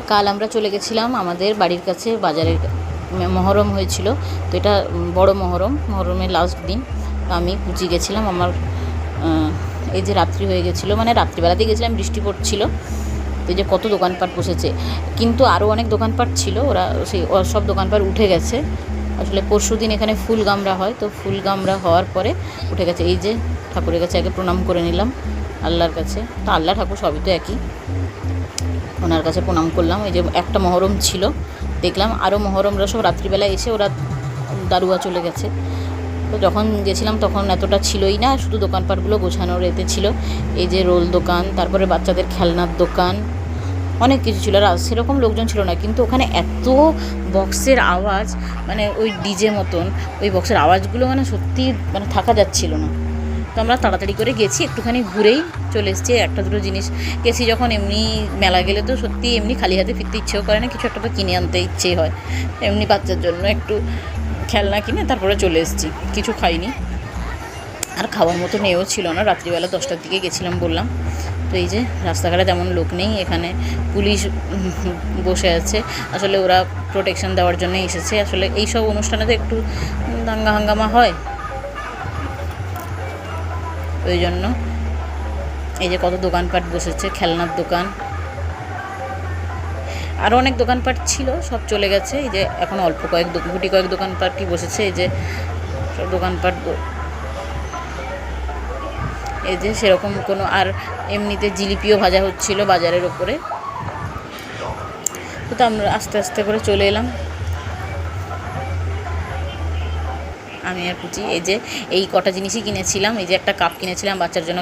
কাল আমরা চলে গেছিলাম আমাদের বাড়ির কাছে বাজারের মহরম হয়েছিল, তো এটা বড় মহরমের লাস্ট দিন। আমি পুচি গেছিলাম। আমার এই যে রাত্রি হয়ে গেছিলো, মানে রাত্রিবেলাতেই গেছিলাম, বৃষ্টি পড়ছিল। তো এই যে কত দোকানপাট বসেছে, কিন্তু আরও অনেক দোকানপাট ছিল, ওরা সেই সব দোকানপাট উঠে গেছে। আসলে পরশু দিন এখানে ফুল গামরা হয়, তো ফুল গামরা হওয়ার পরে উঠে গেছে। এই যে ঠাকুরের কাছে আগে প্রণাম করে নিলাম, আল্লাহর কাছে। তো আল্লাহ ঠাকুর সবই তো একই, ওনার কাছে প্রণাম করলাম। এই যে একটা মহরম ছিল, দেখলাম আরও মহরমরা সব রাত্রিবেলা এসে ওরা দারুয়া চলে গেছে। তো যখন গেছিলাম তখন এতটা ছিলই না, শুধু দোকানপাটগুলো গোছানোর এতে ছিল। এই যে রোল দোকান, তারপরে বাচ্চাদের খেলনার দোকান, অনেক কিছু ছিল। আর সেরকম লোকজন ছিল না, কিন্তু ওখানে এত বক্সের আওয়াজ, মানে ওই ডিজে মতন ওই বক্সের আওয়াজগুলো, মানে সত্যি মানে থাকা যাচ্ছিল না। তো আমরা তাড়াতাড়ি করে গেছি, একটুখানি ঘুরেই চলে এসেছি। একটা দুটো জিনিস গেছি যখন, এমনি মেলা গেলে তো সত্যি এমনি খালি হাতে ফিরতে ইচ্ছেও করে না, কিছু একটা তো কিনে আনতে ইচ্ছেই হয়। এমনি বাচ্চার জন্য একটু খেলনা কিনে তারপরে চলে এসেছি, কিছু খাইনি। আর খাওয়ার মতো নেও ছিল না, রাত্রিবেলা 10টার দিকে গেছিলাম বললাম। তো এই যে রাস্তাঘাটে তেমন লোক নেই, এখানে পুলিশ বসে আছে। আসলে ওরা প্রোটেকশন দেওয়ার জন্যই এসেছে। আসলে এইসব অনুষ্ঠানে তো একটু দাঙ্গা হাঙ্গামা হয়, ওই জন্য। এই যে কত দোকানপাট বসেছে, খেলনার দোকান, আরও অনেক দোকানপাট ছিল, সব চলে গেছে। এই যে এখন অল্প গুটি কয়েক দোকানপাটই বসেছে। এই যে সব দোকানপাট, এই যে সেরকম কোনো, আর এমনিতে জিলিপিও ভাজা হচ্ছিল বাজারের ওপরে। তো আমরা আস্তে আস্তে করে চলে এলাম, আমি আর পুচি। এই যে এই কটা জিনিসই কিনেছিলাম। এই যে একটা কাপ কিনেছিলাম বাচ্চার জন্য